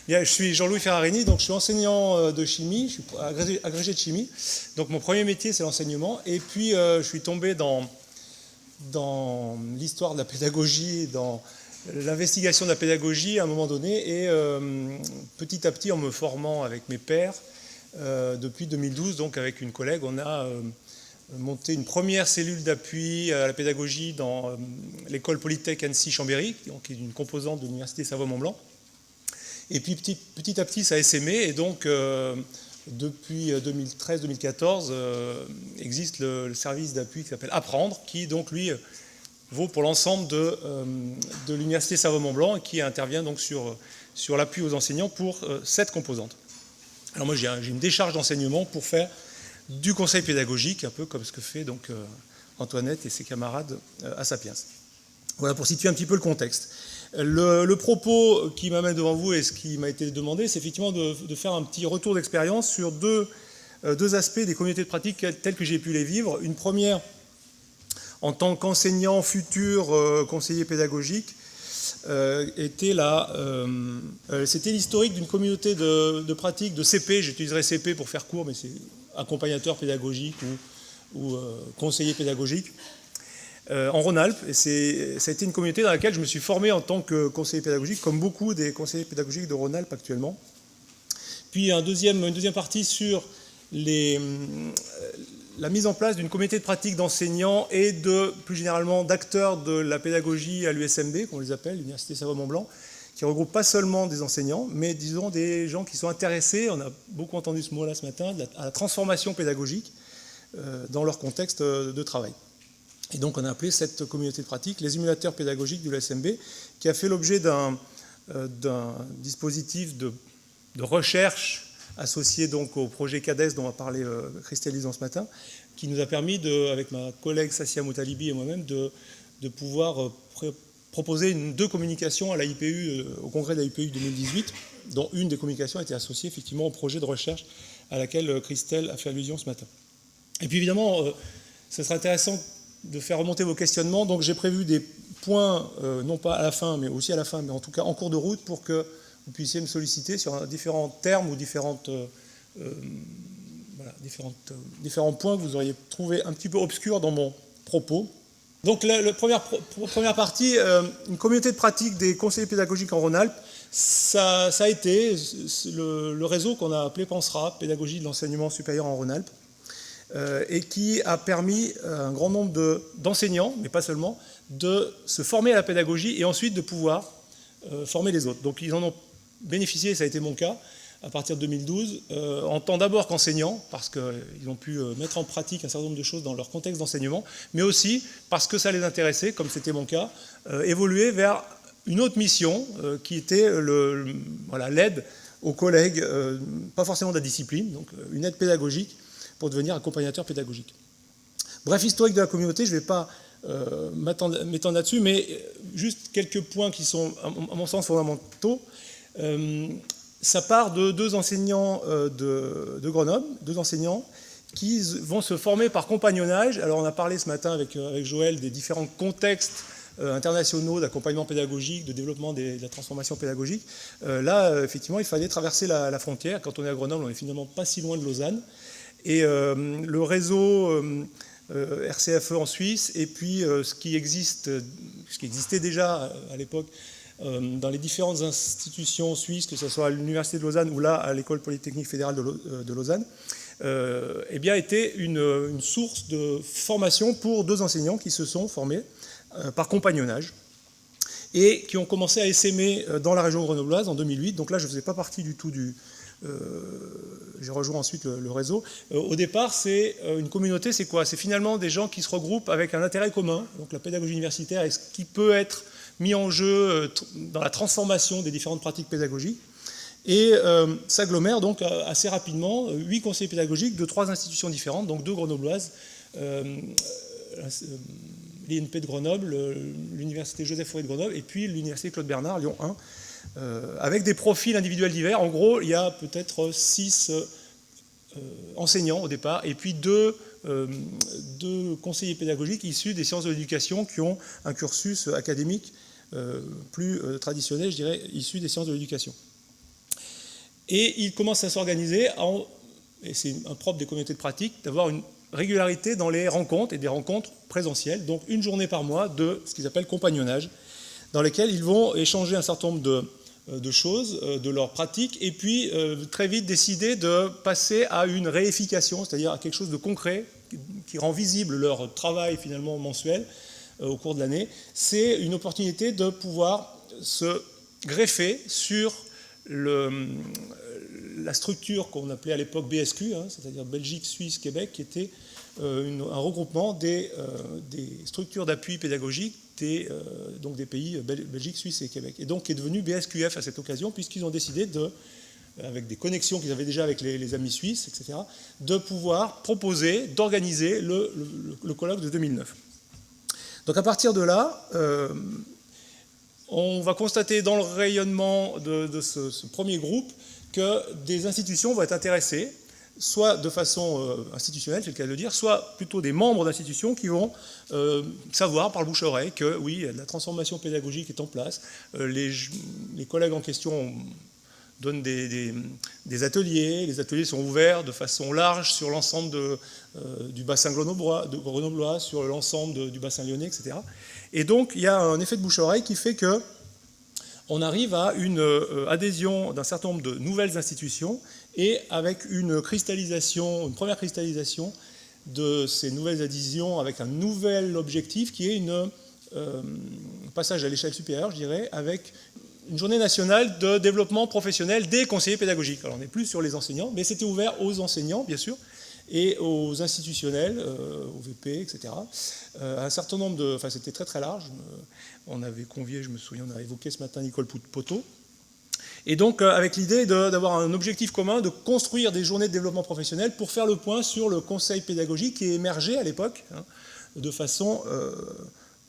Bien, je suis Jean-Louis Ferrarini, donc je suis enseignant de chimie, je suis agrégé de chimie. Donc mon premier métier, c'est l'enseignement. Et puis je suis tombé dans l'histoire de la pédagogie, dans l'investigation de la pédagogie à un moment donné. Et petit à petit, en me formant avec mes pairs, depuis 2012, donc avec une collègue, on a monté une première cellule d'appui à la pédagogie dans l'école Polytech Annecy-Chambéry, qui est une composante de l'Université Savoie-Mont-Blanc. Et puis petit à petit, ça a essaimé, et donc depuis 2013-2014 existe le service d'appui qui s'appelle Apprendre, qui donc lui vaut pour l'ensemble de l'Université Savoie-Mont-Blanc et qui intervient donc sur l'appui aux enseignants pour 7 composantes. Alors moi j'ai une décharge d'enseignement pour faire du conseil pédagogique, un peu comme ce que fait donc Antoinette et ses camarades à Sapiens. Voilà pour situer un petit peu le contexte. Le propos qui m'amène devant vous et ce qui m'a été demandé, c'est effectivement de faire un petit retour d'expérience sur deux aspects des communautés de pratique telles que j'ai pu les vivre. Une première, en tant qu'enseignant futur conseiller pédagogique, c'était l'historique d'une communauté de pratique de CP, j'utiliserai CP pour faire court, mais c'est accompagnateur pédagogique ou conseiller pédagogique, en Rhône-Alpes, et ça a été une communauté dans laquelle je me suis formé en tant que conseiller pédagogique, comme beaucoup des conseillers pédagogiques de Rhône-Alpes actuellement. Puis une deuxième partie sur la mise en place d'une communauté de pratique d'enseignants et plus généralement d'acteurs de la pédagogie à l'USMB, comme on les appelle, l'Université Savoie-Mont-Blanc, qui regroupe pas seulement des enseignants, mais disons des gens qui sont intéressés, on a beaucoup entendu ce mot-là ce matin, à la transformation pédagogique dans leur contexte de travail. Et donc on a appelé cette communauté de pratique les émulateurs pédagogiques de l'USMB, qui a fait l'objet d'un dispositif de recherche associé donc au projet CADES dont a parlé Christelle Lison ce matin, qui nous a permis, avec ma collègue Sassia Moutalibi et moi-même, de pouvoir proposer 2 communications à l'AIPU, au congrès de l'AIPU 2018, dont une des communications était associée effectivement au projet de recherche à laquelle Christelle a fait allusion ce matin. Et puis évidemment, ce sera intéressant de faire remonter vos questionnements. Donc j'ai prévu des points, non pas à la fin, mais aussi à la fin, mais en tout cas en cours de route, pour que vous puissiez me solliciter sur différents termes ou différents points que vous auriez trouvé un petit peu obscurs dans mon propos. Donc la première partie, une communauté de pratique des conseillers pédagogiques en Rhône-Alpes, ça a été le réseau qu'on a appelé PENSERA, Pédagogie de l'enseignement supérieur en Rhône-Alpes, et qui a permis à un grand nombre d'enseignants, mais pas seulement, de se former à la pédagogie et ensuite de pouvoir former les autres. Donc ils en ont bénéficié, ça a été mon cas, à partir de 2012, en tant d'abord qu'enseignants, parce qu'ils ont pu mettre en pratique un certain nombre de choses dans leur contexte d'enseignement, mais aussi parce que ça les intéressait, comme c'était mon cas, évoluer vers une autre mission qui était l'aide aux collègues, pas forcément de la discipline, donc une aide pédagogique, pour devenir accompagnateur pédagogique. Bref, historique de la communauté, je ne vais pas m'étendre là-dessus, mais juste quelques points qui sont, à mon sens, fondamentaux. Ça part de 2 enseignants de Grenoble, 2 enseignants qui vont se former par compagnonnage. Alors on a parlé ce matin avec Joël des différents contextes internationaux d'accompagnement pédagogique, de développement de la transformation pédagogique. Là, effectivement, il fallait traverser la frontière. Quand on est à Grenoble, on n'est finalement pas si loin de Lausanne. Et le réseau RCFE en Suisse, et puis ce qui existait déjà à l'époque dans les différentes institutions suisses, que ce soit à l'Université de Lausanne ou là à l'École Polytechnique Fédérale de Lausanne, eh bien, était une source de formation pour 2 enseignants qui se sont formés par compagnonnage et qui ont commencé à essaimer dans la région grenobloise en 2008. Donc là, je ne faisais pas partie du tout j'ai rejoint ensuite le réseau. Au départ, c'est une communauté, c'est quoi? C'est finalement des gens qui se regroupent avec un intérêt commun, donc la pédagogie universitaire, et ce qui peut être mis en jeu dans la transformation des différentes pratiques pédagogiques, et s'agglomèrent donc assez rapidement 8 conseillers pédagogiques de 3 institutions différentes, donc 2 grenobloises, l'INP de Grenoble, l'Université Joseph-Fauré de Grenoble, et puis l'Université Claude Bernard, Lyon 1, avec des profils individuels divers. En gros, il y a peut-être 6 enseignants au départ, et puis 2 conseillers pédagogiques issus des sciences de l'éducation qui ont un cursus académique plus traditionnel, je dirais, issu des sciences de l'éducation. Et ils commencent à s'organiser, et c'est un propre des communautés de pratique, d'avoir une régularité dans les rencontres, et des rencontres présentielles, donc une journée par mois de ce qu'ils appellent compagnonnage, dans lesquelles ils vont échanger un certain nombre de choses, de leurs pratiques, et puis très vite décider de passer à une réification, c'est-à-dire à quelque chose de concret, qui rend visible leur travail finalement mensuel au cours de l'année. C'est une opportunité de pouvoir se greffer sur la structure qu'on appelait à l'époque BSQ, c'est-à-dire Belgique, Suisse, Québec, qui était un regroupement des structures d'appui pédagogique donc des pays Belgique, Suisse et Québec. Et donc qui est devenu BSQF à cette occasion, puisqu'ils ont décidé avec des connexions qu'ils avaient déjà avec les amis suisses, etc., de pouvoir proposer, d'organiser le colloque de 2009. Donc à partir de là, on va constater dans le rayonnement de ce premier groupe que des institutions vont être intéressées, soit de façon institutionnelle, c'est le cas de le dire, soit plutôt des membres d'institutions qui vont savoir par le bouche à oreille que oui, la transformation pédagogique est en place, les collègues en question donnent des ateliers, les ateliers sont ouverts de façon large sur l'ensemble du bassin grenoblois, sur l'ensemble du bassin lyonnais, etc. Et donc il y a un effet de bouche à oreille qui fait que on arrive à une adhésion d'un certain nombre de nouvelles institutions et avec une première cristallisation de ces nouvelles adhésions avec un nouvel objectif qui est un passage à l'échelle supérieure, je dirais, avec une journée nationale de développement professionnel des conseillers pédagogiques. Alors on n'est plus sur les enseignants, mais c'était ouvert aux enseignants, bien sûr, et aux institutionnels, aux VP, etc. Un certain nombre enfin c'était très très large. On avait convié, je me souviens, on a évoqué ce matin Nicole Poteau. Et donc avec l'idée d'avoir un objectif commun, de construire des journées de développement professionnel pour faire le point sur le conseil pédagogique qui est émergé à l'époque, de façon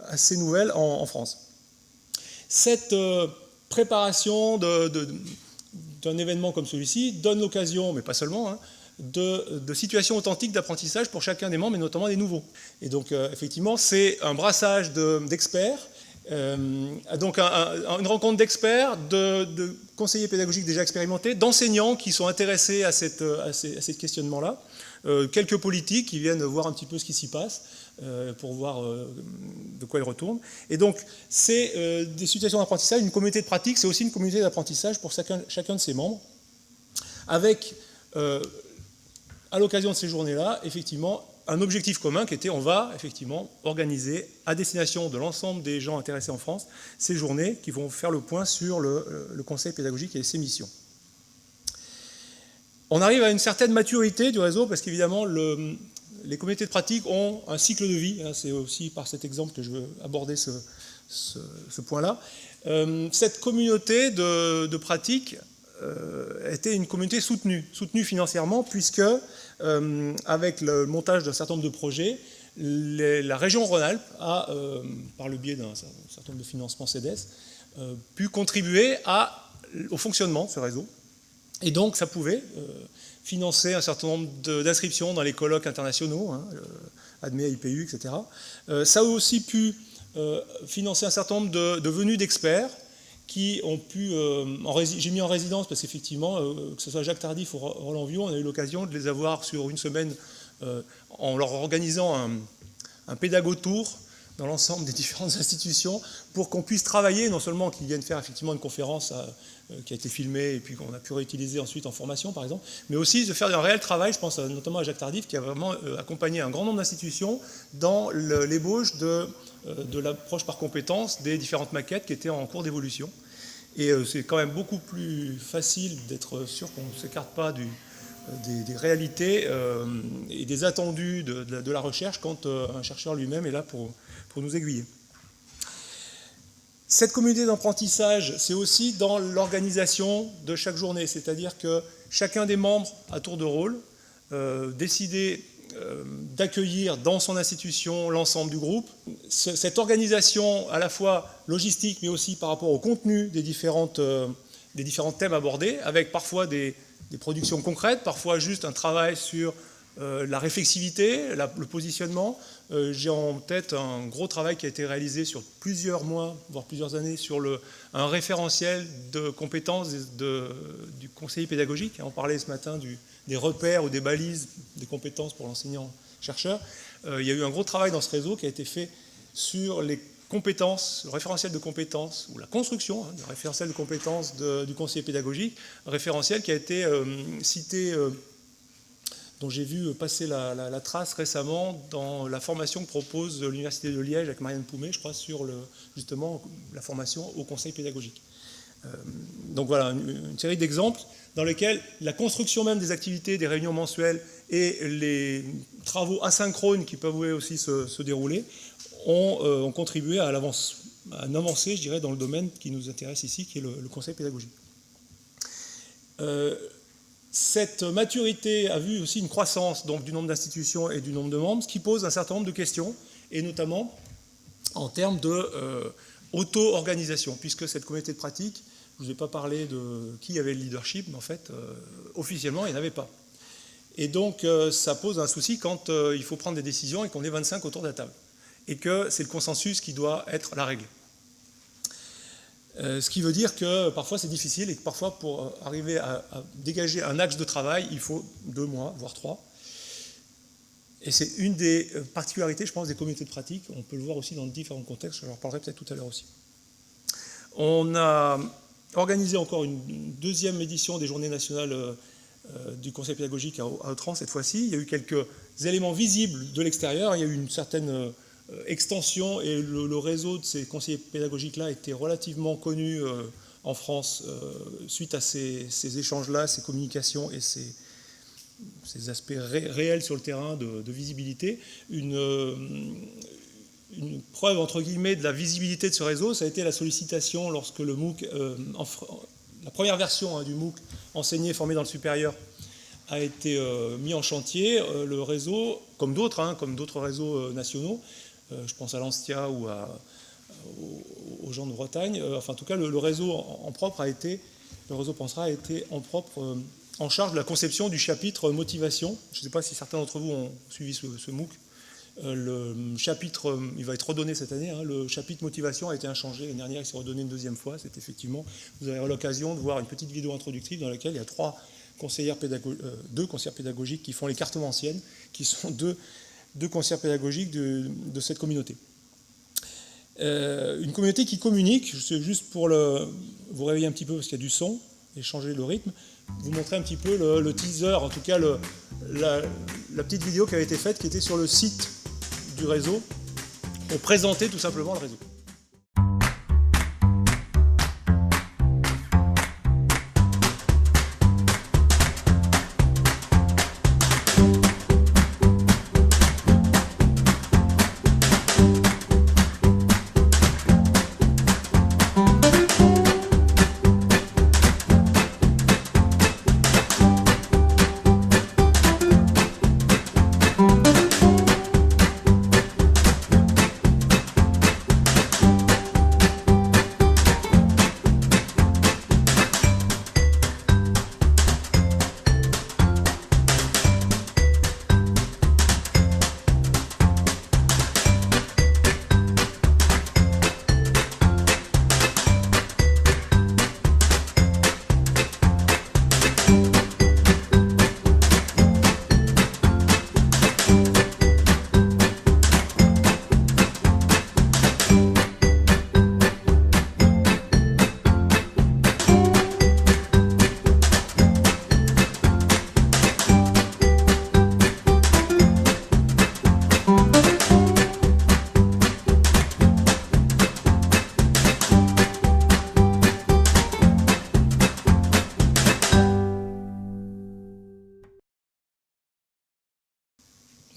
assez nouvelle en France. Cette préparation d'un événement comme celui-ci donne l'occasion, mais pas seulement, de situations authentiques d'apprentissage pour chacun des membres, et notamment des nouveaux. Et donc, effectivement, c'est un brassage d'experts, donc une rencontre d'experts, de conseillers pédagogiques déjà expérimentés, d'enseignants qui sont intéressés à ces questionnements-là, quelques politiques qui viennent voir un petit peu ce qui s'y passe, pour voir de quoi ils retournent. Et donc, c'est des situations d'apprentissage, une communauté de pratique, c'est aussi une communauté d'apprentissage pour chacun de ses membres, avec, à l'occasion de ces journées-là, effectivement, un objectif commun qui était, on va effectivement organiser à destination de l'ensemble des gens intéressés en France ces journées qui vont faire le point sur le conseil pédagogique et ses missions. On arrive à une certaine maturité du réseau parce qu'évidemment, les communautés de pratique ont un cycle de vie. C'est aussi par cet exemple que je veux aborder ce point-là. Cette communauté de pratique était une communauté soutenue financièrement, puisque avec le montage d'un certain nombre de projets, la région Rhône-Alpes a, par le biais d'un certain nombre de financements CEDES, pu contribuer au fonctionnement de ce réseau. Et donc ça pouvait financer un certain nombre d'inscriptions dans les colloques internationaux, ADME, IPU, etc. Ça a aussi pu financer un certain nombre de venues d'experts qui ont pu... j'ai mis en résidence parce qu'effectivement, que ce soit Jacques Tardif ou Roland Viau, on a eu l'occasion de les avoir sur une semaine en leur organisant un pédago-tour dans l'ensemble des différentes institutions pour qu'on puisse travailler, non seulement qu'ils viennent faire effectivement une conférence qui a été filmée et puis qu'on a pu réutiliser ensuite en formation par exemple, mais aussi de faire un réel travail, je pense notamment à Jacques Tardif qui a vraiment accompagné un grand nombre d'institutions dans l'ébauche de l'approche par compétences des différentes maquettes qui étaient en cours d'évolution. Et c'est quand même beaucoup plus facile d'être sûr qu'on ne s'écarte pas des réalités et des attendus de la recherche quand un chercheur lui-même est là pour nous aiguiller. Cette communauté d'apprentissage, c'est aussi dans l'organisation de chaque journée, c'est-à-dire que chacun des membres, à tour de rôle, décidait d'accueillir dans son institution l'ensemble du groupe. Cette organisation à la fois logistique, mais aussi par rapport au contenu des différents thèmes abordés, avec parfois des productions concrètes, parfois juste un travail sur la réflexivité, le positionnement. J'ai en tête un gros travail qui a été réalisé sur plusieurs mois, voire plusieurs années, sur un référentiel de compétences du conseiller pédagogique. On parlait ce matin des repères ou des balises des compétences pour l'enseignant-chercheur. Il y a eu un gros travail dans ce réseau qui a été fait sur les compétences, le référentiel de compétences, ou la construction du référentiel de compétences du conseiller pédagogique, un référentiel qui a été cité, dont j'ai vu passer la trace récemment dans la formation que propose l'Université de Liège avec Marianne Poumet, je crois, sur justement la formation au conseil pédagogique. Donc voilà, une série d'exemples dans lesquels la construction même des activités, des réunions mensuelles et les travaux asynchrones qui peuvent aussi se dérouler ont contribué à une avancée, je dirais, dans le domaine qui nous intéresse ici, qui est le conseil pédagogique. Cette maturité a vu aussi une croissance donc, du nombre d'institutions et du nombre de membres, ce qui pose un certain nombre de questions, et notamment en termes d'auto-organisation, puisque cette communauté de pratique, je ne vous ai pas parlé de qui avait le leadership, mais en fait, officiellement, il n'y en avait pas. Et donc, ça pose un souci quand il faut prendre des décisions et qu'on est 25 autour de la table, et que c'est le consensus qui doit être la règle. Ce qui veut dire que parfois c'est difficile et que parfois pour arriver à dégager un axe de travail, il faut 2 mois, voire 3. Et c'est une des particularités, je pense, des communautés de pratique. On peut le voir aussi dans différents contextes, je en reparlerai peut-être tout à l'heure aussi. On a organisé encore une 2e édition des Journées nationales du conseil pédagogique à Autran cette fois-ci. Il y a eu quelques éléments visibles de l'extérieur, il y a eu une certaine extension et le réseau de ces conseillers pédagogiques-là était relativement connu en France suite à ces échanges-là, ces communications et ces aspects réels sur le terrain de visibilité. Une preuve, entre guillemets, de la visibilité de ce réseau, ça a été la sollicitation lorsque le MOOC, la première version du MOOC enseigné, formé dans le supérieur, a été mis en chantier. Le réseau, comme d'autres réseaux nationaux, je pense à l'Anstia ou aux gens de Bretagne. Enfin, en tout cas, le réseau en propre le réseau Pensera a été en charge de la conception du chapitre motivation. Je ne sais pas si certains d'entre vous ont suivi ce MOOC. Le chapitre, il va être redonné cette année. Le chapitre motivation a été inchangé. L'année dernière, il s'est redonné une 2e fois. C'est effectivement, vous avez l'occasion de voir une petite vidéo introductive dans laquelle il y a 2 conseillères pédagogiques qui font les cartomanciennes, qui sont deux conseillers pédagogiques de cette communauté. Une communauté qui communique, c'est juste pour vous réveiller un petit peu parce qu'il y a du son et changer le rythme, vous montrer un petit peu le teaser, en tout cas la petite vidéo qui avait été faite, qui était sur le site du réseau, pour présenter tout simplement le réseau.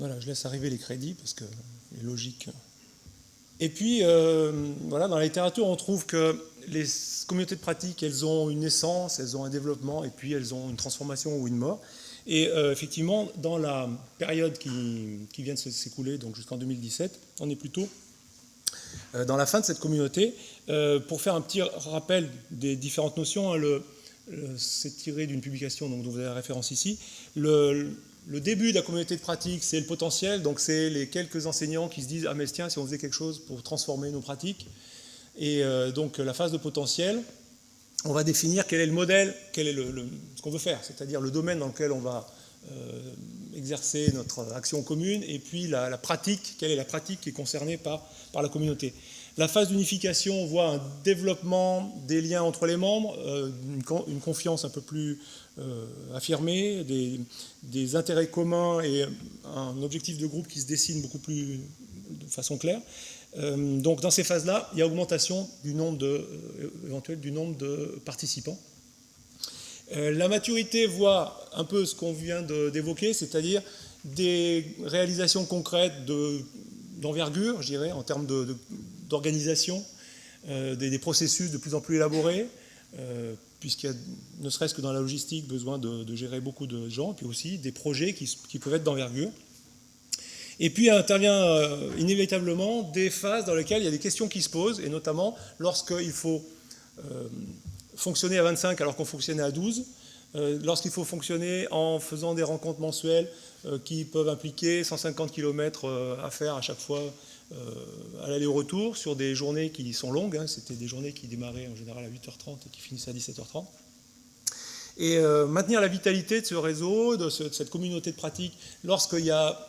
Voilà, je laisse arriver les crédits parce que c'est logique. Et puis, voilà, dans la littérature, on trouve que les communautés de pratique, elles ont une naissance, elles ont un développement, et puis elles ont une transformation ou une mort. Et effectivement, dans la période qui vient de s'écouler, donc jusqu'en 2017, on est plutôt dans la fin de cette communauté. Pour faire un petit rappel des différentes notions, c'est tiré d'une publication dont vous avez la référence ici. le début de la communauté de pratique, c'est le potentiel, donc c'est les quelques enseignants qui se disent « Ah mais tiens, si on faisait quelque chose pour transformer nos pratiques ». Et donc la phase de potentiel, on va définir quel est le modèle, quel est ce qu'on veut faire, c'est-à-dire le domaine dans lequel on va exercer notre action commune, et puis la pratique, quelle est la pratique qui est concernée par la communauté. La phase d'unification, on voit un développement des liens entre les membres, une confiance un peu plus affirmée, des intérêts communs et un objectif de groupe qui se dessine beaucoup plus de façon claire. Donc dans ces phases-là, il y a augmentation du nombre éventuel du nombre de participants. La maturité voit un peu ce qu'on vient d'évoquer, c'est-à-dire des réalisations concrètes d'envergure, je dirais, en termes d'organisation, des processus de plus en plus élaborés, puisqu'il y a, ne serait-ce que dans la logistique, besoin de gérer beaucoup de gens, et puis aussi des projets qui peuvent être d'envergure. Et puis intervient inévitablement des phases dans lesquelles il y a des questions qui se posent, et notamment lorsqu'il faut fonctionner à 25 alors qu'on fonctionnait à 12, lorsqu'il faut fonctionner en faisant des rencontres mensuelles qui peuvent impliquer 150 km à faire à chaque fois à l'aller au retour, sur des journées qui sont longues, hein, c'était des journées qui démarraient en général à 8h30 et qui finissaient à 17h30. Et maintenir la vitalité de ce réseau, de cette communauté de pratique, lorsqu'il y a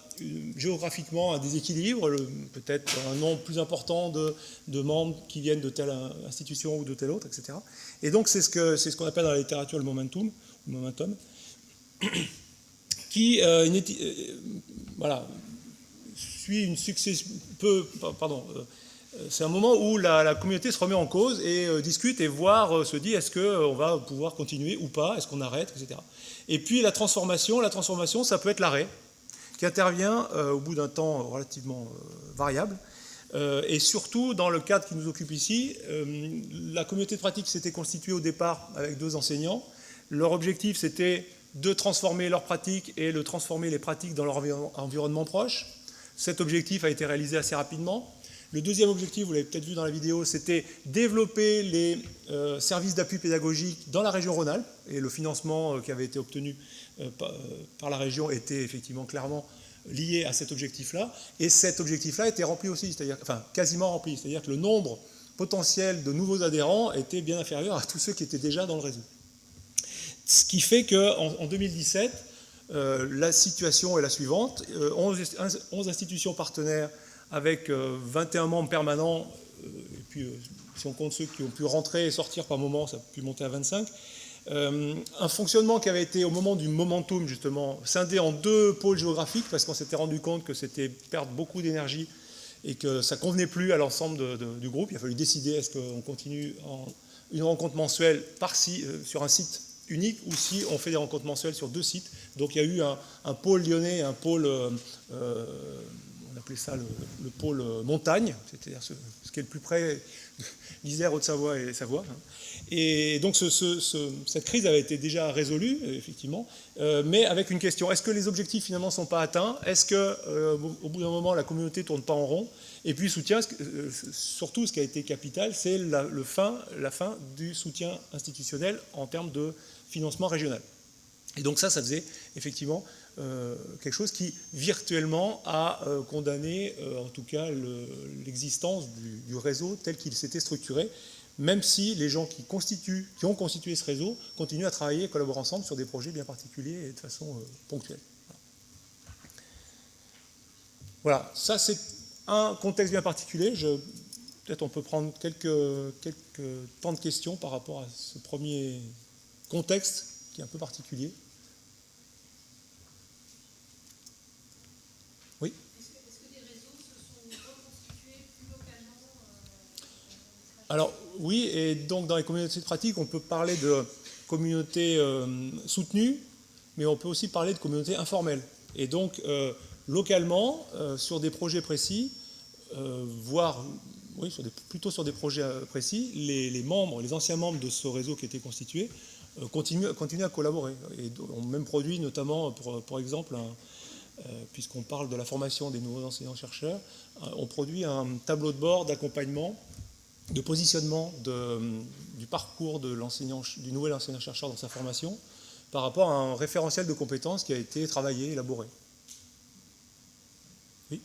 géographiquement un déséquilibre, peut-être un nombre plus important de membres qui viennent de telle institution ou de telle autre, etc. Et donc c'est ce qu'on appelle dans la littérature le momentum, qui voilà, suit une succession, c'est un moment où la communauté se remet en cause et discute et se dit est-ce qu'on va pouvoir continuer ou pas, est-ce qu'on arrête, etc. Et puis la transformation, ça peut être l'arrêt, qui intervient au bout d'un temps relativement variable. Et surtout, dans le cadre qui nous occupe ici, la communauté de pratique s'était constituée au départ avec 2 enseignants. Leur objectif, c'était de transformer leurs pratiques et de transformer les pratiques dans leur environnement proche. Cet objectif a été réalisé assez rapidement. Le deuxième objectif, vous l'avez peut-être vu dans la vidéo, c'était développer les services d'appui pédagogique dans la région Rhône-Alpes. Et le financement qui avait été obtenu par la région était effectivement clairement lié à cet objectif-là. Et cet objectif-là était rempli aussi, c'est-à-dire, enfin quasiment rempli. C'est-à-dire que le nombre potentiel de nouveaux adhérents était bien inférieur à tous ceux qui étaient déjà dans le réseau. Ce qui fait qu'en 2017, la situation est la suivante. 11 institutions partenaires avec 21 membres permanents, et puis si on compte ceux qui ont pu rentrer et sortir par moment, ça a pu monter à 25. Un fonctionnement qui avait été, au moment du momentum, justement, scindé en 2 pôles géographiques, parce qu'on s'était rendu compte que c'était perdre beaucoup d'énergie et que ça ne convenait plus à l'ensemble du groupe. Il a fallu décider, est-ce qu'on continue en une rencontre mensuelle sur un site unique, ou si on fait des rencontres mensuelles sur 2 sites. Donc il y a eu un pôle lyonnais et un pôle... on appelait ça le pôle montagne, c'est-à-dire ce qui est le plus près d'Isère, Haute-Savoie et Savoie. Et donc cette crise avait été déjà résolue, effectivement, mais avec une question. Est-ce que les objectifs finalement ne sont pas atteints? Est-ce qu'au bout d'un moment, la communauté ne tourne pas en rond? Et puis surtout ce qui a été capital, c'est la fin du soutien institutionnel en termes de financement régional. Et donc ça faisait effectivement quelque chose qui virtuellement a condamné en tout cas l'existence du réseau tel qu'il s'était structuré, même si les gens qui ont constitué ce réseau continuent à travailler et collaborer ensemble sur des projets bien particuliers et de façon ponctuelle. Voilà, ça c'est un contexte bien particulier. Peut-être on peut prendre quelques temps de questions par rapport à ce premier contexte qui est un peu particulier. Oui. Est-ce que des réseaux se sont reconstitués plus localement Alors oui, et donc dans les communautés de pratique, on peut parler de communautés soutenues, mais on peut aussi parler de communautés informelles. Et donc localement, sur des projets précis, plutôt sur des projets précis, les anciens membres de ce réseau qui était constitué continuent à collaborer. Et on même produit notamment, pour exemple, puisqu'on parle de la formation des nouveaux enseignants-chercheurs, on produit un tableau de bord d'accompagnement, de positionnement du parcours du nouvel enseignant-chercheur dans sa formation, par rapport à un référentiel de compétences qui a été travaillé, élaboré. Oui.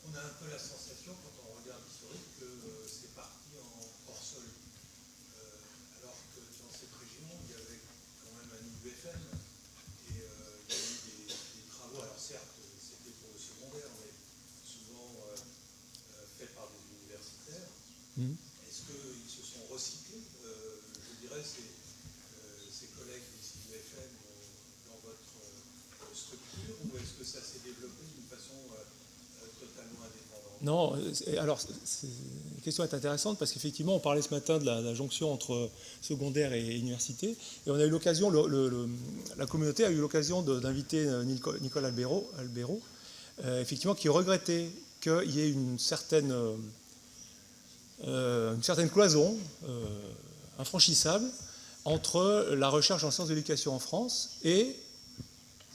On a un peu la sensation, quand on regarde l'historique, que c'est parti en hors-sol. Alors que dans cette région, il y avait quand même un IUFM, et il y a eu des travaux, alors certes, c'était pour le secondaire, mais souvent faits par des universitaires. Est-ce qu'ils se sont recyclés, je dirais, ces collègues des IUFM dans votre structure, ou est-ce que ça s'est développé d'une façon totalement indépendante? Non, alors, la question est intéressante parce qu'effectivement, on parlait ce matin de la jonction entre secondaire et université, et on a eu l'occasion, la communauté a eu l'occasion d'inviter Nicole Albero, effectivement, qui regrettait qu'il y ait une certaine cloison infranchissable entre la recherche en sciences de l'éducation en France et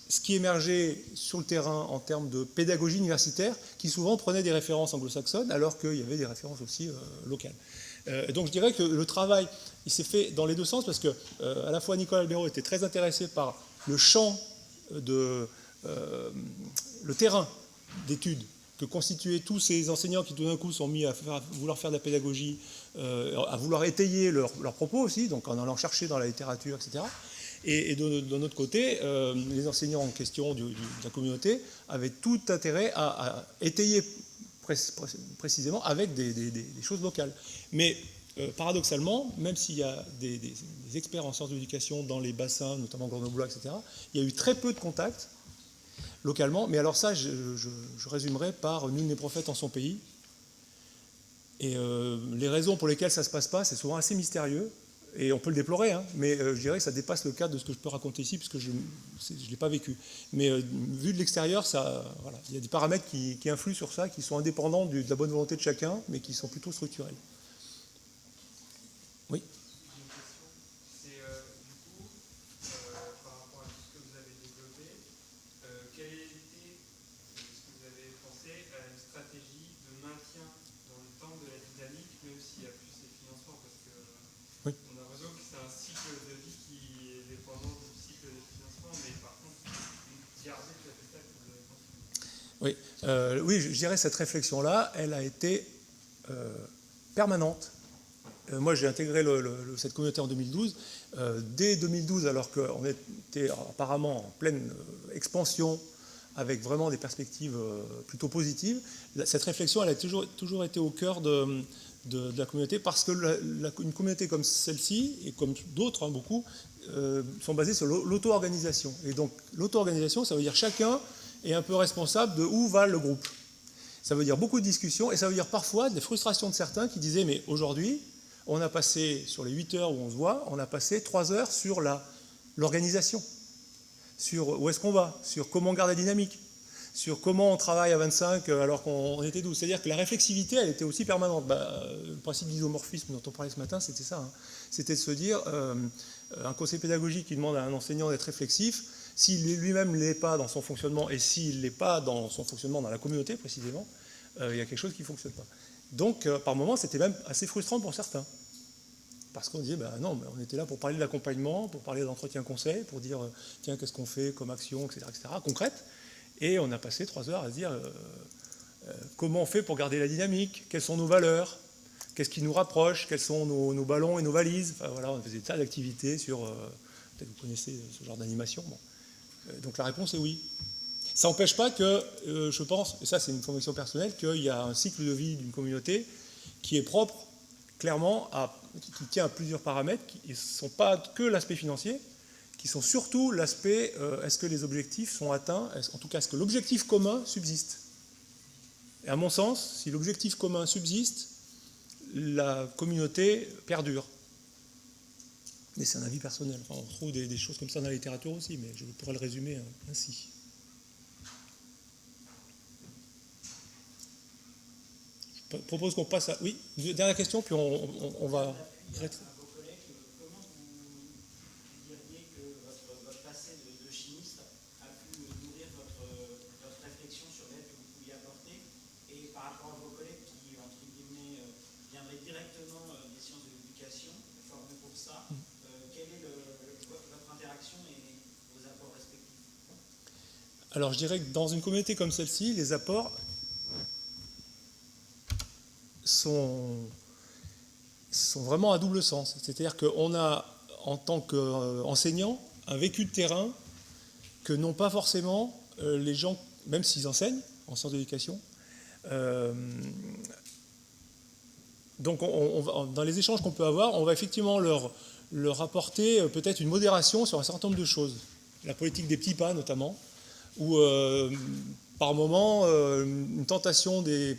ce qui émergeait sur le terrain en termes de pédagogie universitaire, qui souvent prenait des références anglo-saxonnes, alors qu'il y avait des références aussi locales. Donc je dirais que le travail, il s'est fait dans les deux sens, parce que à la fois Nicole Albero était très intéressé par le champ le terrain d'études que constituaient tous ces enseignants qui tout d'un coup sont mis à vouloir faire de la pédagogie, à vouloir étayer leurs propos aussi, donc en allant chercher dans la littérature, etc. Et de notre côté, les enseignants en question de la communauté avaient tout intérêt à étayer précisément avec des choses locales. Mais paradoxalement, même s'il y a des experts en sciences de l'éducation dans les bassins, notamment grenoblois, etc., il y a eu très peu de contacts localement. Mais alors ça, je résumerai par « nul n'est prophète en son pays ». Et les raisons pour lesquelles ça ne se passe pas, c'est souvent assez mystérieux. Et on peut le déplorer, hein, mais je dirais que ça dépasse le cadre de ce que je peux raconter ici, puisque je ne l'ai pas vécu. Mais vu de l'extérieur, voilà, il y a des paramètres qui influent sur ça, qui sont indépendants de la bonne volonté de chacun, mais qui sont plutôt structurels. Oui. J'ai une question. C'est du coup, par rapport à tout ce que vous avez développé, quelle était, ce que vous avez pensé à une stratégie de maintien dans le temps de la dynamique, même s'il n'y a plus ces financements, parce que Oui. on a l'impression que c'est un cycle de vie qui est dépendant du cycle de financement, mais par contre, garder le capital que vous avez pensé. Oui, oui, je dirais cette réflexion-là, elle a été permanente. Moi, j'ai intégré cette communauté en 2012. Dès 2012, alors qu'on était apparemment en pleine expansion, avec vraiment des perspectives plutôt positives, cette réflexion, elle a toujours été au cœur de la communauté, parce que une communauté comme celle-ci, et comme d'autres, hein, beaucoup, sont basées sur l'auto-organisation. Et donc, l'auto-organisation, ça veut dire chacun est un peu responsable de où va le groupe. Ça veut dire beaucoup de discussions, et ça veut dire parfois des frustrations de certains qui disaient « mais aujourd'hui, on a passé, sur les 8 heures où on se voit, on a passé 3 heures sur l'organisation, sur où est-ce qu'on va, sur comment on garde la dynamique, sur comment on travaille à 25 alors qu'on était 12. » C'est-à-dire que la réflexivité, elle était aussi permanente. Le principe d'isomorphisme dont on parlait ce matin, c'était ça. Hein. C'était de se dire, un conseiller pédagogique qui demande à un enseignant d'être réflexif, s'il lui-même ne l'est pas dans son fonctionnement, et s'il ne l'est pas dans son fonctionnement dans la communauté précisément, il y a quelque chose qui ne fonctionne pas. Donc, par moments, c'était même assez frustrant pour certains. Parce qu'on disait, non, on était là pour parler de l'accompagnement, pour parler d'entretien-conseil, pour dire, tiens, qu'est-ce qu'on fait comme action, etc., concrète. Et on a passé 3 heures à se dire, comment on fait pour garder la dynamique, quelles sont nos valeurs, qu'est-ce qui nous rapproche, quels sont nos ballons et nos valises. Enfin, voilà, on faisait des tas d'activités sur, peut-être vous connaissez ce genre d'animation. Bon. Donc la réponse est oui. Ça n'empêche pas que, je pense, et ça c'est une conviction personnelle, qu'il y a un cycle de vie d'une communauté qui est propre, clairement, qui tient à plusieurs paramètres, qui ne sont pas que l'aspect financier, qui sont surtout l'aspect, est-ce que les objectifs sont atteints, en tout cas, est-ce que l'objectif commun subsiste. Et à mon sens, si l'objectif commun subsiste, la communauté perdure. Mais c'est un avis personnel. Enfin, on trouve des choses comme ça dans la littérature aussi, mais je pourrais le résumer ainsi. Je propose qu'on passe à... Oui, dernière question, puis on va... À vos collègues, comment vous diriez que votre passé de chimiste a pu nourrir votre réflexion sur l'aide que vous pouviez apporter, et par rapport à vos collègues qui, entre guillemets, viendraient directement des sciences de l'éducation, formés pour ça, quel est votre Alors je dirais que dans une communauté comme celle-ci, les apports sont vraiment à double sens. C'est-à-dire qu'on a, en tant qu'enseignant, un vécu de terrain que n'ont pas forcément les gens, même s'ils enseignent en sciences d'éducation. Donc dans les échanges qu'on peut avoir, on va effectivement leur apporter peut-être une modération sur un certain nombre de choses. La politique des petits pas notamment, où par moment une tentation du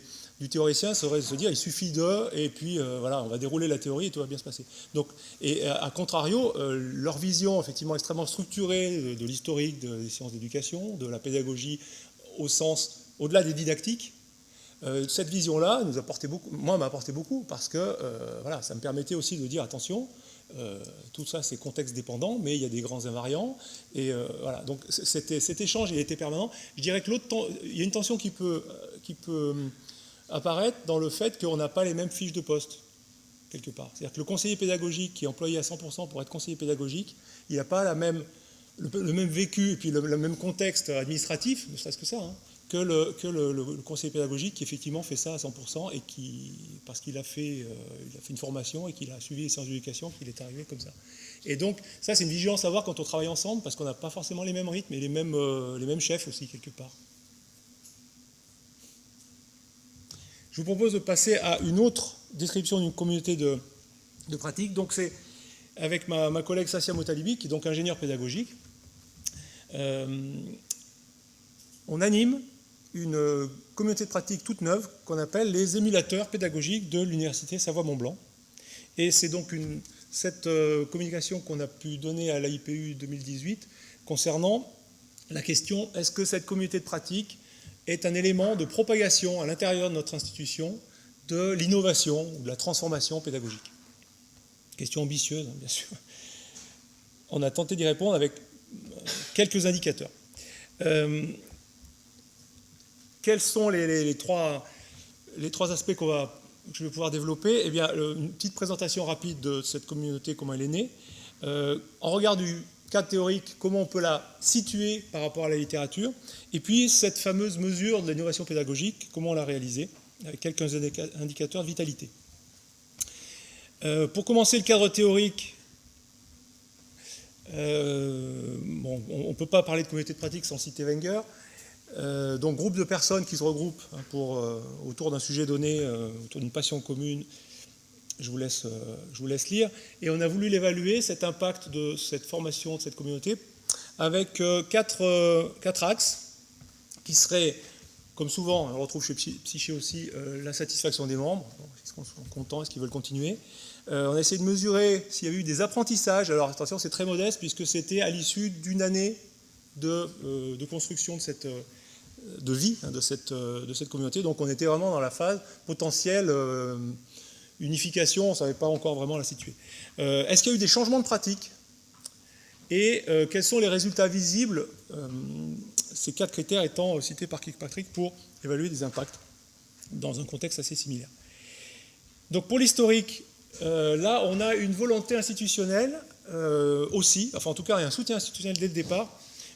théoricien serait de se dire il suffit de, et puis voilà, on va dérouler la théorie et tout va bien se passer. Donc, et à contrario, leur vision effectivement extrêmement structurée de l'historique des sciences d'éducation, de la pédagogie au sens, au-delà des didactiques, cette vision-là nous apportait beaucoup, moi m'a apporté beaucoup, parce que voilà, ça me permettait aussi de dire attention, tout ça c'est contexte dépendant, mais il y a des grands invariants, et voilà, donc cet échange il était permanent. Je dirais que il y a une tension qui peut apparaître dans le fait qu'on n'a pas les mêmes fiches de poste, quelque part. C'est-à-dire que le conseiller pédagogique qui est employé à 100% pour être conseiller pédagogique, il n'a pas le même vécu et puis le même contexte administratif, ne serait-ce que ça, hein, que le conseiller pédagogique qui effectivement fait ça à 100% et parce qu'il a fait une formation et qu'il a suivi les sciences d'éducation, qu'il est arrivé comme ça. Et donc ça c'est une vigilance à avoir quand on travaille ensemble, parce qu'on n'a pas forcément les mêmes rythmes et les mêmes chefs aussi quelque part. Je vous propose de passer à une autre description d'une communauté de pratique. Donc c'est avec ma collègue Sassia Motalibi, qui est donc ingénieure pédagogique. On anime une communauté de pratique toute neuve qu'on appelle les émulateurs pédagogiques de l'Université Savoie-Mont-Blanc. Et c'est donc cette communication qu'on a pu donner à l'AIPU 2018 concernant la question est-ce que cette communauté de pratique est un élément de propagation à l'intérieur de notre institution de l'innovation ou de la transformation pédagogique. Question ambitieuse, hein, bien sûr. On a tenté d'y répondre avec quelques indicateurs. Quels sont les trois aspects que je vais pouvoir développer? Eh bien, une petite présentation rapide de cette communauté, comment elle est née. En regard du cadre théorique, comment on peut la situer par rapport à la littérature, et puis cette fameuse mesure de l'innovation pédagogique, comment on l'a réalisée, avec quelques indicateurs de vitalité. Pour commencer, le cadre théorique, on ne peut pas parler de communauté de pratique sans citer Wenger. Donc groupe de personnes qui se regroupent autour d'un sujet donné, autour d'une passion commune. Je vous laisse lire. Et on a voulu l'évaluer, cet impact de cette formation, de cette communauté, avec quatre axes qui seraient, comme souvent, on retrouve chez Psyché aussi, la satisfaction des membres. Est-ce qu'ils sont contents, est-ce qu'ils veulent continuer? On a essayé de mesurer s'il y avait eu des apprentissages. Alors attention, c'est très modeste, puisque c'était à l'issue d'une année de construction de vie de cette communauté. Donc on était vraiment dans la phase potentielle unification, on ne savait pas encore vraiment la situer. Est-ce qu'il y a eu des changements de pratique? Et quels sont les résultats visibles? Ces 4 critères étant cités par Kirkpatrick pour évaluer des impacts dans un contexte assez similaire. Donc pour l'historique, là on a une volonté institutionnelle aussi, enfin en tout cas il y a un soutien institutionnel dès le départ,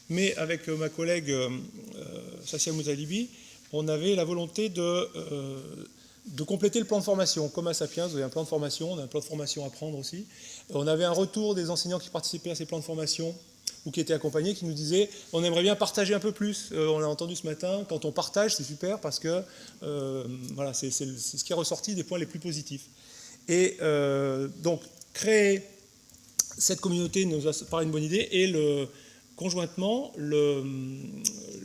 mais avec ma collègue Sassia Motalibi, on avait la volonté de compléter le plan de formation. Comme à Sapiens, vous avez un plan de formation, on a un plan de formation à prendre aussi. On avait un retour des enseignants qui participaient à ces plans de formation ou qui étaient accompagnés, qui nous disaient on aimerait bien partager un peu plus. On l'a entendu ce matin, quand on partage, c'est super parce que voilà, c'est ce qui est ressorti des points les plus positifs. Et donc, créer cette communauté nous a paru une bonne idée, et conjointement,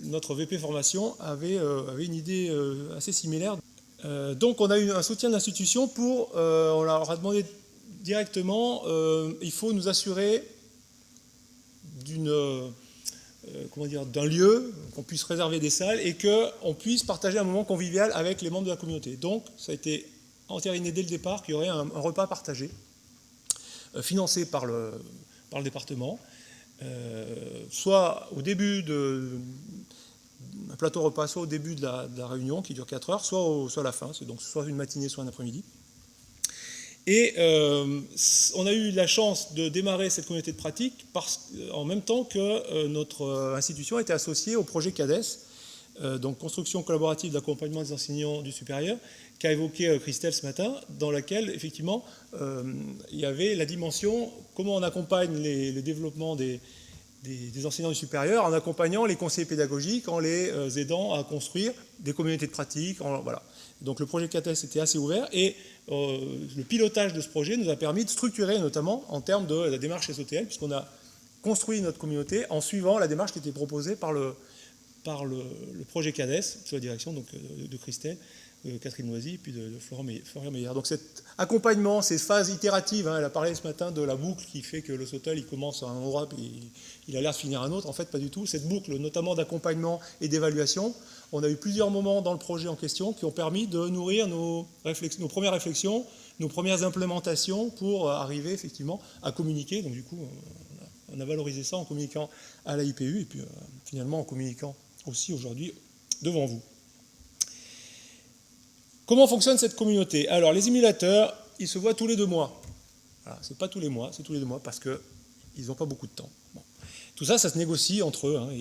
notre VP formation avait une idée assez similaire. Donc on a eu un soutien de l'institution on leur a demandé directement, il faut nous assurer d'un lieu, qu'on puisse réserver des salles et qu'on puisse partager un moment convivial avec les membres de la communauté. Donc ça a été entériné dès le départ qu'il y aurait un repas partagé, financé par le département, soit au début un plateau repas, soit au début de la réunion qui dure 4 heures, soit à la fin, c'est donc soit une matinée, soit un après-midi. Et on a eu la chance de démarrer cette communauté de pratique en même temps que notre institution était associée au projet CADES, donc construction collaborative d'accompagnement des enseignants du supérieur, qu'a évoqué Christelle ce matin, dans laquelle effectivement il y avait la dimension comment on accompagne le développement des enseignants du supérieur en accompagnant les conseillers pédagogiques, en les aidant à construire des communautés de pratique. Voilà. Donc le projet CADES était assez ouvert et le pilotage de ce projet nous a permis de structurer notamment en termes de la démarche SOTL, puisqu'on a construit notre communauté en suivant la démarche qui était proposée par le projet CADES, sous la direction donc, de Christelle, Catherine Noisy et puis de Florian Meyer. Donc cet accompagnement, ces phases itératives, elle a parlé ce matin de la boucle qui fait que le SOTL il commence à un endroit et il a l'air de finir à un autre. En fait, pas du tout. Cette boucle, notamment d'accompagnement et d'évaluation, on a eu plusieurs moments dans le projet en question qui ont permis de nourrir nos premières réflexions, nos premières implémentations pour arriver effectivement à communiquer. Donc du coup, on a valorisé ça en communiquant à la IPU et puis finalement en communiquant aussi aujourd'hui devant vous. Comment fonctionne cette communauté? Alors les émulateurs, ils se voient tous les 2 mois. Voilà, c'est pas tous les mois, c'est tous les 2 mois parce qu'ils n'ont pas beaucoup de temps. Bon. Tout ça, ça se négocie entre eux. Voilà.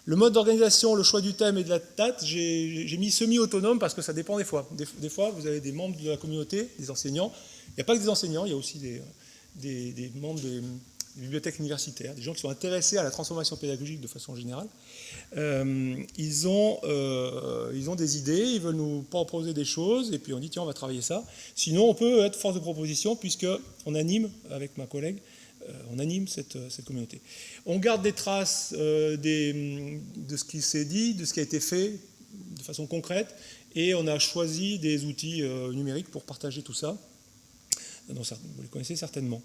Le mode d'organisation, le choix du thème et de la date, j'ai mis semi-autonome parce que ça dépend des fois. Des fois, vous avez des membres de la communauté, des enseignants. Il n'y a pas que des enseignants, il y a aussi des membres des bibliothèques universitaires, des gens qui sont intéressés à la transformation pédagogique de façon générale. Ils ont des idées, ils veulent nous proposer des choses, et puis on dit tiens, on va travailler ça. Sinon, on peut être force de proposition, puisqu'on anime, avec ma collègue, on anime cette communauté. On garde des traces de ce qui s'est dit, de ce qui a été fait de façon concrète, et on a choisi des outils numériques pour partager tout ça. Donc, vous les connaissez certainement.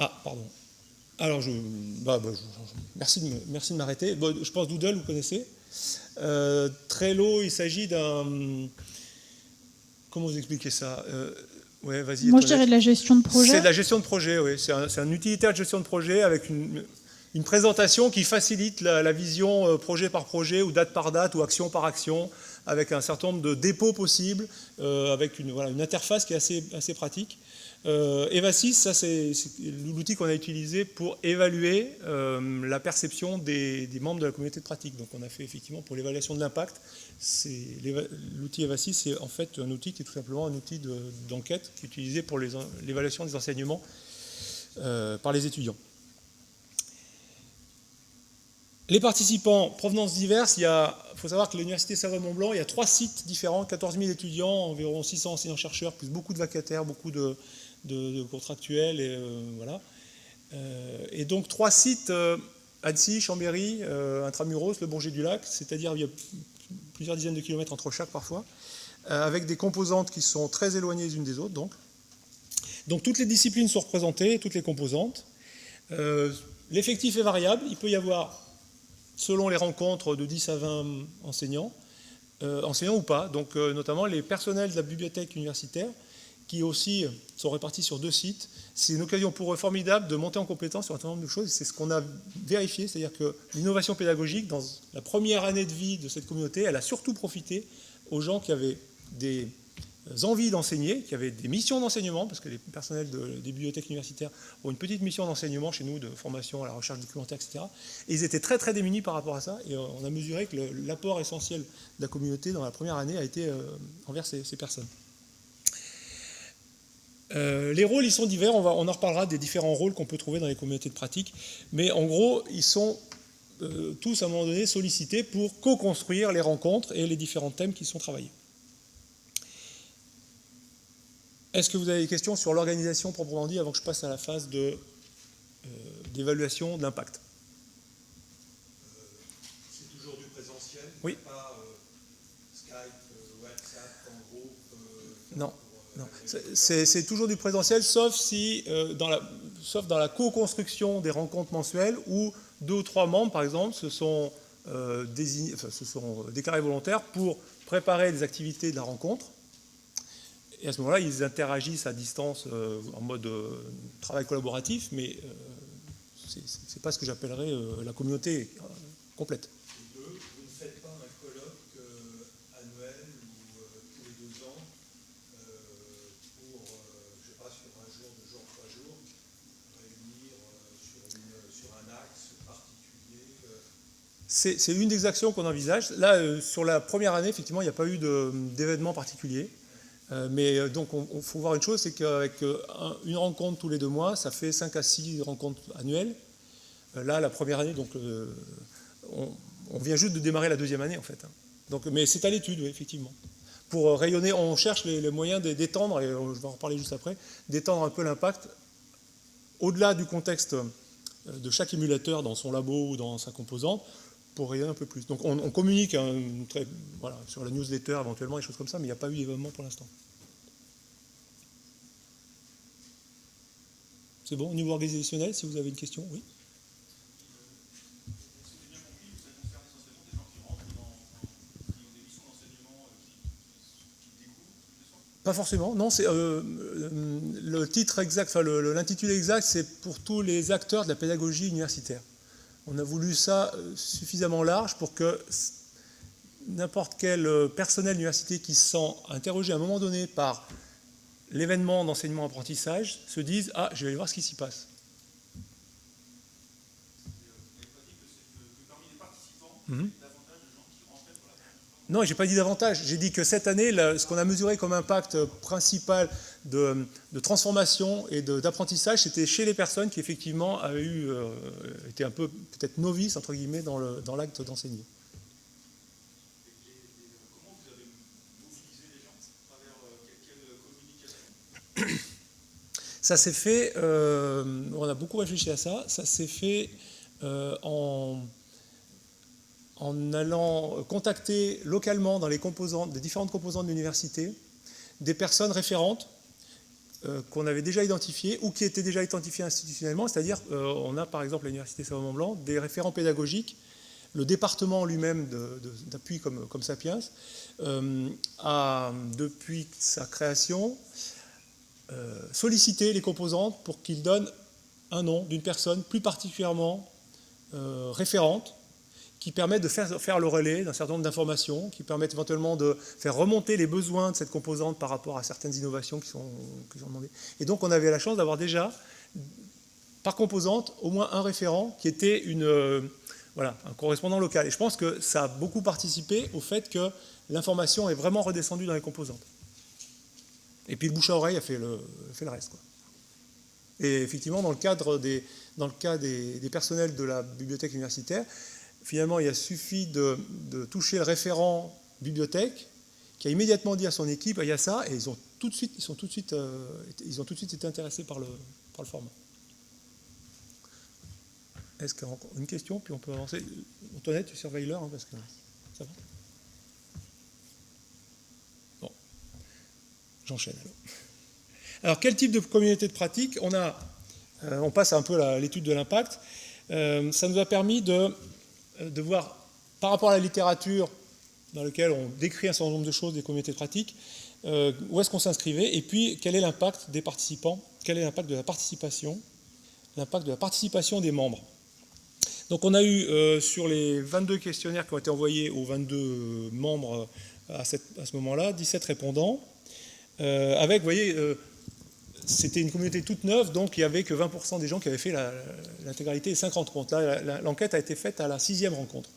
Ah, pardon. Alors, merci de m'arrêter. Bon, je pense Doodle, vous connaissez. Trello, il s'agit d'un... Comment vous expliquer ça ouais, vas-y. Moi, je dirais de la gestion de projet. C'est de la gestion de projet, oui. C'est un utilitaire de gestion de projet avec une présentation qui facilite la vision projet par projet ou date par date ou action par action, avec un certain nombre de dépôts possibles, avec une interface qui est assez pratique. EVA6, ça c'est l'outil qu'on a utilisé pour évaluer la perception des membres de la communauté de pratique. Donc on a fait effectivement pour l'évaluation de l'impact, l'outil EVA6 c'est en fait un outil qui est tout simplement un outil d'enquête qui est utilisé pour l'évaluation des enseignements par les étudiants. Les participants, provenances diverses, il faut savoir que l'Université Savoie-Mont-Blanc, il y a 3 sites différents, 14 000 étudiants, environ 600 enseignants-chercheurs, plus beaucoup de vacataires, beaucoup de contractuels, et voilà. Et donc 3 sites, Annecy, Chambéry, Intramuros, le Bourget-du-Lac, c'est-à-dire il y a plusieurs dizaines de kilomètres entre chaque parfois, avec des composantes qui sont très éloignées les unes des autres. Donc toutes les disciplines sont représentées, toutes les composantes. L'effectif est variable, il peut y avoir, selon les rencontres, de 10 à 20 enseignants ou pas, donc notamment les personnels de la bibliothèque universitaire, qui aussi sont répartis sur 2 sites. C'est une occasion pour eux formidable de monter en compétence sur un certain nombre de choses. C'est ce qu'on a vérifié, c'est-à-dire que l'innovation pédagogique, dans la première année de vie de cette communauté, elle a surtout profité aux gens qui avaient des envies d'enseigner, qui avaient des missions d'enseignement, parce que les personnels des bibliothèques universitaires ont une petite mission d'enseignement chez nous, de formation à la recherche documentaire, etc. Et ils étaient très très démunis par rapport à ça, et on a mesuré que l'apport essentiel de la communauté dans la première année a été envers ces personnes. Les rôles, ils sont divers, on en reparlera des différents rôles qu'on peut trouver dans les communautés de pratique, mais en gros, ils sont tous à un moment donné sollicités pour co-construire les rencontres et les différents thèmes qui sont travaillés. Est-ce que vous avez des questions sur l'organisation proprement dit avant que je passe à la phase d'évaluation de l'impact? C'est toujours du présentiel? Oui. Pas Skype, WhatsApp, en groupe? Non. Non. C'est toujours du présentiel, sauf dans la co-construction des rencontres mensuelles où 2 ou 3 membres, par exemple, se sont déclarés volontaires pour préparer les activités de la rencontre. Et à ce moment-là, ils interagissent à distance en mode travail collaboratif, mais c'est pas ce que j'appellerais la communauté complète. Et 2, vous ne faites pas un colloque annuel ou tous les 2 ans pour c'est une des actions qu'on envisage. Là, sur la première année, effectivement, il n'y a pas eu d'événement particulier. Mais donc, il faut voir une chose, c'est qu'avec une rencontre tous les 2 mois, ça fait 5 à 6 rencontres annuelles. Là, la première année, donc, on vient juste de démarrer la 2e année, en fait. Donc, mais c'est à l'étude, oui, effectivement. Pour rayonner, on cherche les moyens d'étendre, et je vais en reparler juste après, d'étendre un peu l'impact au-delà du contexte de chaque émulateur dans son labo ou dans sa composante, pour rayonner un peu plus. Donc on communique voilà, sur la newsletter éventuellement, des choses comme ça, mais il n'y a pas eu d'événement pour l'instant. C'est bon, au niveau organisationnel, si vous avez une question, oui. Pas forcément, non, c'est le titre exact, enfin l'intitulé exact, c'est pour tous les acteurs de la pédagogie universitaire. On a voulu ça suffisamment large pour que n'importe quel personnel d'université qui se sent interrogé à un moment donné par l'événement d'enseignement-apprentissage se dise « Ah, je vais aller voir ce qui s'y passe ». Non, je n'ai pas dit davantage. J'ai dit que cette année, ce qu'on a mesuré comme impact principal de transformation et d'apprentissage, c'était chez les personnes qui effectivement avaient été un peu peut-être novices, entre guillemets, dans l'acte d'enseigner. Comment vous avez mobilisé les gens à travers quelle communication? Ça s'est fait, on a beaucoup réfléchi à ça, ça s'est fait en allant contacter localement dans les différentes composantes de l'université des personnes référentes qu'on avait déjà identifiées ou qui étaient déjà identifiées institutionnellement, c'est-à-dire on a par exemple à l'université Savoie-Mont-Blanc des référents pédagogiques, le département lui-même d'appui comme Sapiens a depuis sa création sollicité les composantes pour qu'ils donnent un nom d'une personne plus particulièrement référente, qui permettent de faire le relais d'un certain nombre d'informations, qui permettent éventuellement de faire remonter les besoins de cette composante par rapport à certaines innovations qui sont demandées. Et donc on avait la chance d'avoir déjà, par composante, au moins un référent qui était un correspondant local. Et je pense que ça a beaucoup participé au fait que l'information est vraiment redescendue dans les composantes. Et puis le bouche à oreille a fait le reste, quoi. Et effectivement, dans le cas des personnels de la bibliothèque universitaire, finalement, il a suffi de toucher le référent bibliothèque qui a immédiatement dit à son équipe il y a ça, et ils ont tout de suite été intéressés par le format. Est-ce qu'il y a encore une question, puis on peut avancer? Antoinette, tu surveilles l'heure, parce que ça va. Bon, j'enchaîne alors. Alors, quel type de communauté de pratique? On passe un peu à l'étude de l'impact. Ça nous a permis de voir, par rapport à la littérature dans laquelle on décrit un certain nombre de choses des communautés de pratique, où est-ce qu'on s'inscrivait, et puis quel est l'impact des participants, quel est l'impact de la participation des membres. Donc on a eu, sur les 22 questionnaires qui ont été envoyés aux 22 membres à ce moment-là, 17 répondants, avec, vous voyez, c'était une communauté toute neuve, donc il n'y avait que 20% des gens qui avaient fait l'intégralité des 5 rencontres. Là, l'enquête a été faite à la 6e rencontre.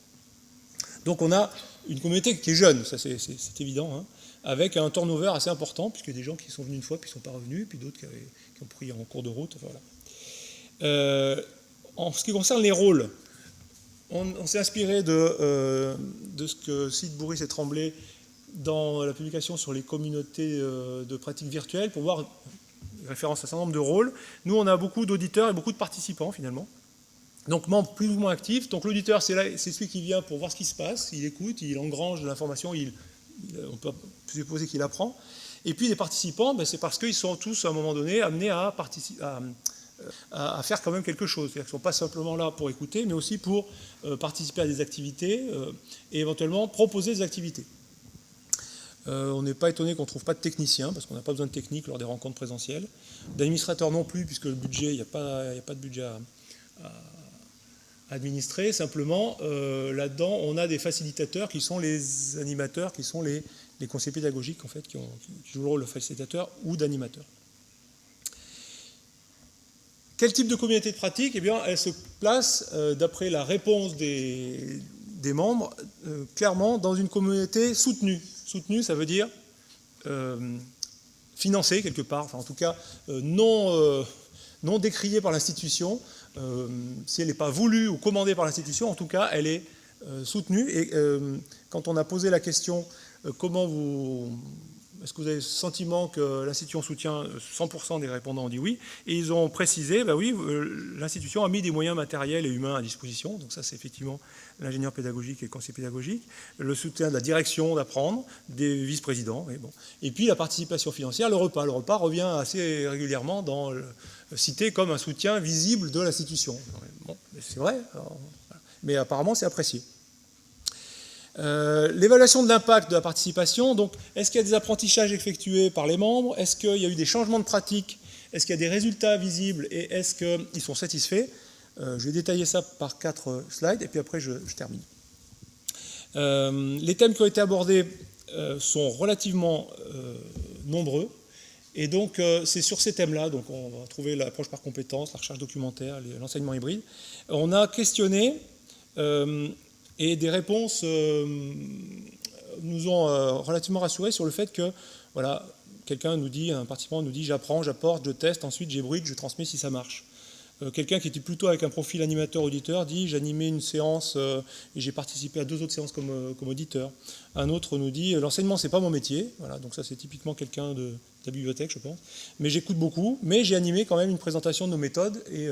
Donc on a une communauté qui est jeune, ça c'est évident, hein, avec un turnover assez important, puisqu'il y a des gens qui sont venus une fois puis qui ne sont pas revenus, puis d'autres qui ont pris en cours de route. Enfin, voilà. En ce qui concerne les rôles, on s'est inspiré de ce que citent Bourris et Tremblay dans la publication sur les communautés de pratiques virtuelles, pour voir référence à un certain nombre de rôles. Nous, on a beaucoup d'auditeurs et beaucoup de participants, finalement. Donc, membres plus ou moins actifs. Donc, l'auditeur, c'est celui qui vient pour voir ce qui se passe. Il écoute, il engrange de l'information, on peut supposer qu'il apprend. Et puis, les participants, c'est parce qu'ils sont tous, à un moment donné, amenés à faire quand même quelque chose. C'est-à-dire qu'ils ne sont pas simplement là pour écouter, mais aussi pour participer à des activités et éventuellement proposer des activités. On n'est pas étonné qu'on ne trouve pas de techniciens, parce qu'on n'a pas besoin de technique lors des rencontres présentielles. D'administrateurs non plus, puisque le budget, il n'y a pas de budget à administrer. Simplement, là-dedans, on a des facilitateurs qui sont les animateurs, qui sont les conseillers pédagogiques, en fait, qui jouent le rôle de facilitateur ou d'animateur. Quel type de communauté de pratique? Eh bien, elle se place, d'après la réponse des des membres clairement dans une communauté soutenue. Soutenue, ça veut dire financée quelque part, enfin en tout cas non décriée par l'institution. Si elle n'est pas voulue ou commandée par l'institution, en tout cas, elle est soutenue. Et quand on a posé la question, est-ce que vous avez le sentiment que l'institution soutient 100% des répondants ont dit oui. Et ils ont précisé, ben oui, l'institution a mis des moyens matériels et humains à disposition. Donc ça, c'est effectivement l'ingénieur pédagogique et le conseiller pédagogique. Le soutien de la direction d'apprendre, des vice-présidents. Et, bon. Et puis la participation financière, le repas. Le repas revient assez régulièrement cité comme un soutien visible de l'institution. Bon, c'est vrai, alors, voilà. Mais apparemment c'est apprécié. L'évaluation de l'impact de la participation, donc est-ce qu'il y a des apprentissages effectués par les membres? Est-ce qu'il y a eu des changements de pratique? Est-ce qu'il y a des résultats visibles? Et est-ce qu'ils sont satisfaits? Je vais détailler ça par 4 slides et puis après je termine. Les thèmes qui ont été abordés sont relativement nombreux. Et donc, c'est sur ces thèmes-là, donc on va trouver l'approche par compétences, la recherche documentaire, l'enseignement hybride. On a questionné et des réponses nous ont relativement rassurés sur le fait que, voilà, un participant nous dit j'apprends, j'apporte, je teste, ensuite j'hybride, je transmets si ça marche. Quelqu'un qui était plutôt avec un profil animateur-auditeur dit j'animais une séance et j'ai participé à 2 autres séances comme auditeur. Un autre nous dit l'enseignement c'est pas mon métier, voilà, donc ça c'est typiquement quelqu'un de la bibliothèque je pense, mais j'écoute beaucoup, mais j'ai animé quand même une présentation de nos méthodes et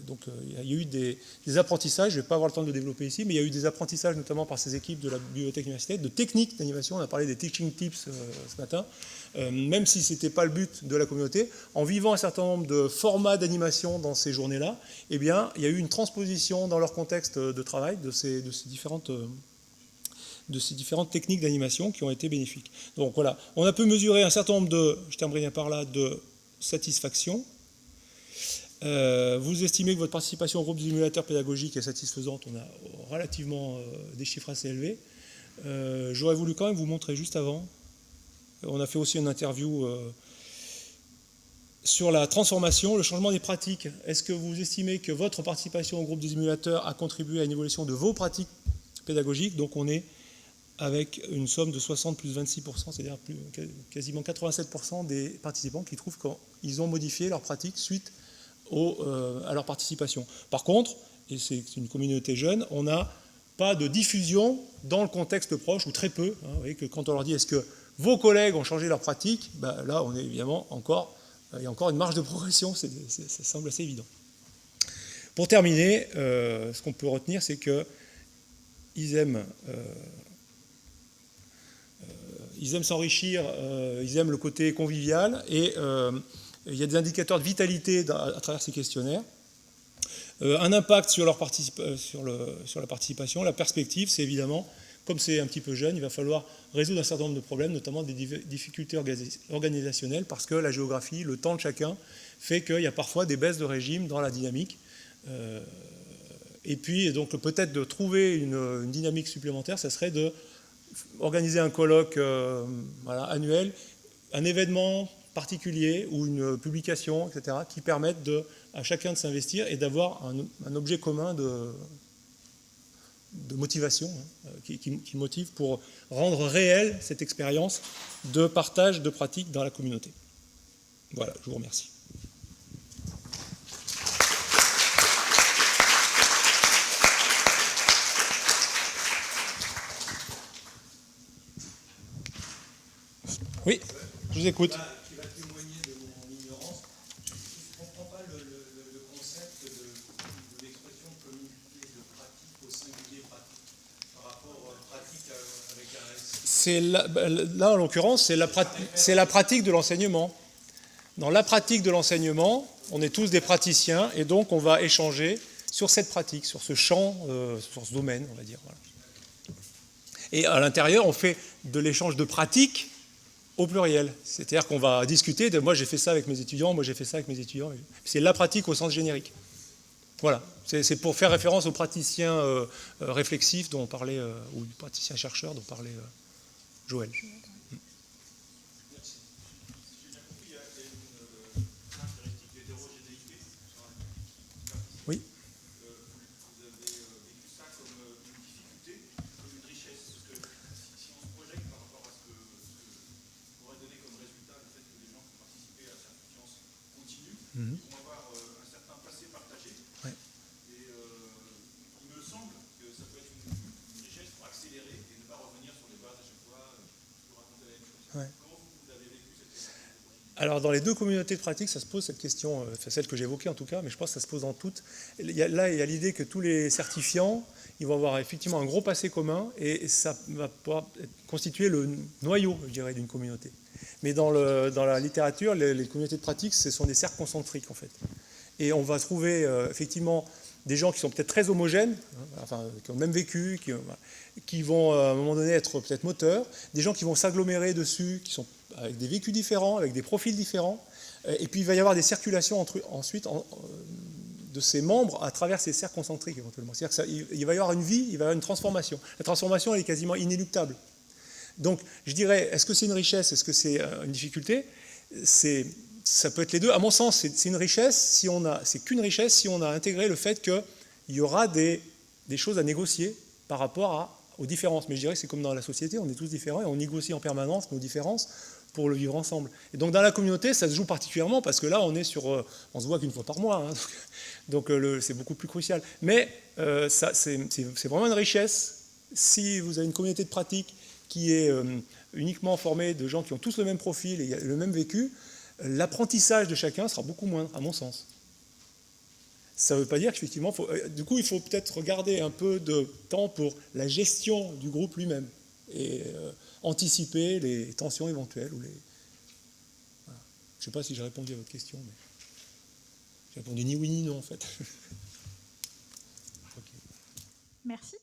donc il y a eu des apprentissages, je ne vais pas avoir le temps de le développer ici, mais il y a eu des apprentissages notamment par ces équipes de la bibliothèque universitaire, de techniques d'animation, on a parlé des teaching tips ce matin, même si ce n'était pas le but de la communauté, en vivant un certain nombre de formats d'animation dans ces journées-là, eh bien, il y a eu une transposition dans leur contexte de travail de ces différentes techniques d'animation qui ont été bénéfiques. Donc voilà, on a pu mesurer un certain nombre je terminerai par là, de satisfaction. Vous estimez que votre participation au groupe d'émulateurs pédagogiques est satisfaisante, on a relativement des chiffres assez élevés. J'aurais voulu quand même vous montrer juste avant. On a fait aussi une interview sur la transformation, le changement des pratiques. Est-ce que vous estimez que votre participation au groupe des émulateurs a contribué à une évolution de vos pratiques pédagogiques? Donc on est avec une somme de 60 plus 26%, c'est-à-dire quasiment 87% des participants qui trouvent qu'ils ont modifié leur pratique suite à leur participation. Par contre, et c'est une communauté jeune, on n'a pas de diffusion dans le contexte proche, ou très peu. Hein, vous voyez que quand on leur dit est-ce que vos collègues ont changé leur pratique, ben là on est évidemment il y a encore une marge de progression, ça semble assez évident. Pour terminer, ce qu'on peut retenir, c'est qu'ils aiment s'enrichir, ils aiment le côté convivial, et il y a des indicateurs de vitalité à travers ces questionnaires. Un impact sur la participation, la perspective, c'est évidemment, comme c'est un petit peu jeune, il va falloir résoudre un certain nombre de problèmes, notamment des difficultés organisationnelles, parce que la géographie, le temps de chacun, fait qu'il y a parfois des baisses de régime dans la dynamique. Et puis, donc, peut-être de trouver une dynamique supplémentaire, ça serait d'organiser un colloque annuel, un événement particulier ou une publication, etc., qui permettent à chacun de s'investir et d'avoir un objet commun de motivation, qui motive pour rendre réelle cette expérience de partage de pratiques dans la communauté. Voilà, je vous remercie. Oui, je vous écoute. Qui va témoigner de mon ignorance. Je ne comprends pas le concept de l'expression communauté de pratique au singulier pratique par rapport aux pratiques avec un S. Là, en l'occurrence, c'est la pratique de l'enseignement. Dans la pratique de l'enseignement, on est tous des praticiens et donc on va échanger sur cette pratique, sur ce champ, sur ce domaine, on va dire. Voilà. Et à l'intérieur, on fait de l'échange de pratiques au pluriel. C'est-à-dire qu'on va discuter de « moi j'ai fait ça avec mes étudiants, moi j'ai fait ça avec mes étudiants ». C'est la pratique au sens générique. Voilà. C'est pour faire référence aux praticiens réflexifs dont on parlait, ou praticiens chercheurs dont parlait Joël. Merci. Si j'ai bien compris, il y a une caractéristique d'hétérogénéité. Oui. Vous avez vécu ça comme une difficulté Mhm. Ils vont avoir un certain passé partagé. Ouais. Et il me semble que ça peut être une richesse pour accélérer et ne pas revenir sur les bases à chaque fois, toujours raconter la même chose. Ouais. Comment vous avez vécu cette question? Alors dans les deux communautés de pratique, ça se pose cette question, enfin celle que j'ai évoquée en tout cas, mais je pense que ça se pose dans toutes. Là, il y a l'idée que tous les certifiants, ils vont avoir effectivement un gros passé commun et ça va pouvoir constituer le noyau, je dirais, d'une communauté. Mais dans la littérature, les communautés de pratique, ce sont des cercles concentriques en fait. Et on va trouver effectivement des gens qui sont peut-être très homogènes, enfin, qui ont le même vécu, qui vont à un moment donné être peut-être moteurs, des gens qui vont s'agglomérer dessus, qui sont avec des vécus différents, avec des profils différents, et puis il va y avoir des circulations ensuite de ces membres à travers ces cercles concentriques éventuellement. C'est-à-dire qu'il va y avoir une vie, il va y avoir une transformation. La transformation, elle est quasiment inéluctable. Donc, je dirais, est-ce que c'est une richesse, est-ce que c'est une difficulté? Ça peut être les deux. À mon sens, c'est une richesse c'est qu'une richesse si on a intégré le fait qu'il y aura des choses à négocier par rapport aux différences. Mais je dirais que c'est comme dans la société, on est tous différents et on négocie en permanence nos différences pour le vivre ensemble. Et donc dans la communauté, ça se joue particulièrement parce que là, on se voit qu'une fois par mois, hein, donc c'est beaucoup plus crucial. Mais c'est vraiment une richesse si vous avez une communauté de pratique qui est uniquement formée de gens qui ont tous le même profil et le même vécu. L'apprentissage de chacun sera beaucoup moindre, à mon sens. Ça ne veut pas dire qu'effectivement, du coup, il faut peut-être regarder un peu de temps pour la gestion du groupe lui-même et anticiper les tensions éventuelles. Voilà. Je ne sais pas si j'ai répondu à votre question, mais j'ai répondu ni oui ni non, en fait. Okay. Merci.